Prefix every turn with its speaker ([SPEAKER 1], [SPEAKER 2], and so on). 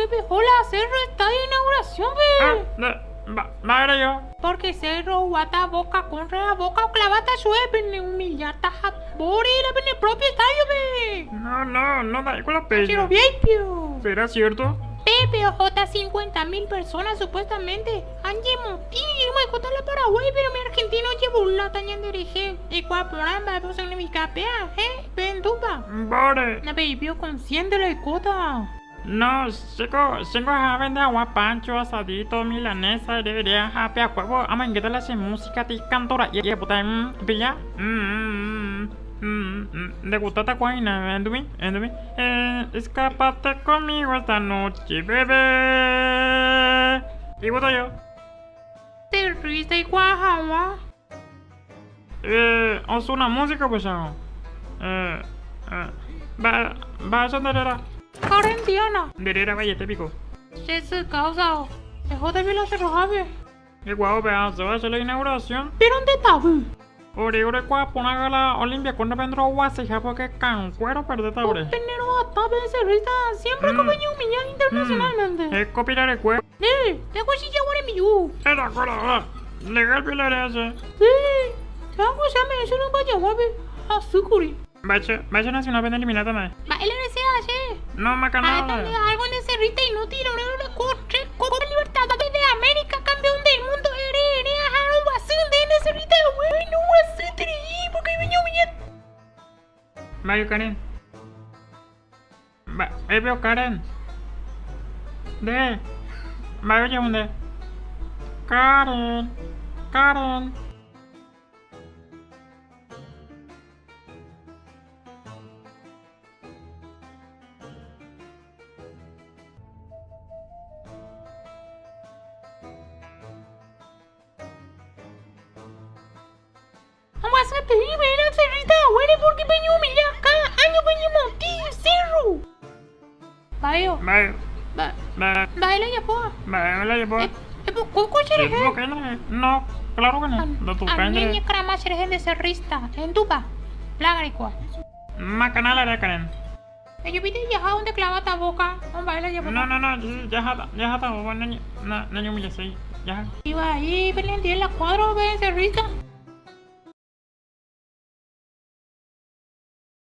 [SPEAKER 1] bebé. Hola, Cerro, está de inauguración, bebé.
[SPEAKER 2] Vale yo.
[SPEAKER 1] Porque Cerro, guata, boca, contra la boca, clavata, suebe, humillata, bori, en el propio estadio, bebé.
[SPEAKER 2] No da con la
[SPEAKER 1] Pero
[SPEAKER 2] peña.
[SPEAKER 1] bien, pio.
[SPEAKER 2] ¿Será cierto?
[SPEAKER 1] Pepe, J, 50.000 personas supuestamente. Angie Monti, me contar la Paraguay, pero mi argentino llevó la taña de dirigir. Y cuaporamba, vos en mi capea, Venduba.
[SPEAKER 2] Vale.
[SPEAKER 1] Na baby, consciente la cota.
[SPEAKER 2] No, tengo a vender agua, pancho, asadito, milanesa, debería happy a huevo. Ama, ¿qué tal hace música? Te cantora. Y puta, pilla. ¿Te gusta esta cuaina? ¿Endumi? Escápate conmigo esta noche, bebé. Y voto yo.
[SPEAKER 1] Te riste y cuajawa.
[SPEAKER 2] Os una música, pues hago. Va a sonarera.
[SPEAKER 1] Carentiana.
[SPEAKER 2] Derera, vaya, te pico.
[SPEAKER 1] Jesús, causa. Dejó de ver la cerro, Javi.
[SPEAKER 2] Qué guapo, pedazo, va a hacer la inauguración.
[SPEAKER 1] ¿Pero dónde está, bebé?
[SPEAKER 2] Ore, kwa pona la Olimpia cuando vendrá guase ya porque can cuero perdeta ore.
[SPEAKER 1] Tener a vez cerrita siempre como yo humillar internacionalmente.
[SPEAKER 2] Es copiar el cuero.
[SPEAKER 1] Te hago si ya guare mi yu.
[SPEAKER 2] Era cola, legal pilar ese.
[SPEAKER 1] Te hago ya me eso no vaya guape. Azúcuri.
[SPEAKER 2] Vaya nacional vende eliminada más.
[SPEAKER 1] Baila ese.
[SPEAKER 2] No me
[SPEAKER 1] Ah,
[SPEAKER 2] canal.
[SPEAKER 1] también algo de cerrita inútil, no le corte. Copa Libertadores de América, campeón del mundo. Ere, ajaron guasón de cerrita. Bueno, guasón tri, porque venía bien.
[SPEAKER 2] Vaya Karen. Veo Karen. De. Vaya dónde. Karen.
[SPEAKER 1] Vamos a pedir a cerrita, güey, porque venía humillar cada año venía montillo cerro. Baila ya, po.
[SPEAKER 2] Me la llevo.
[SPEAKER 1] ¿Cuál será?
[SPEAKER 2] No, claro que no. De tu
[SPEAKER 1] A niña
[SPEAKER 2] candre.
[SPEAKER 1] crama será de cerrista, en tupa. Plagricua.
[SPEAKER 2] Ma canal era Karen.
[SPEAKER 1] Yo vi ya donde clava ta boca. Un baila ya, po.
[SPEAKER 2] No, ya está, bueno, no me sé. Ya.
[SPEAKER 1] Iba ahí, pendiente en la cuadra, ven, cerrista.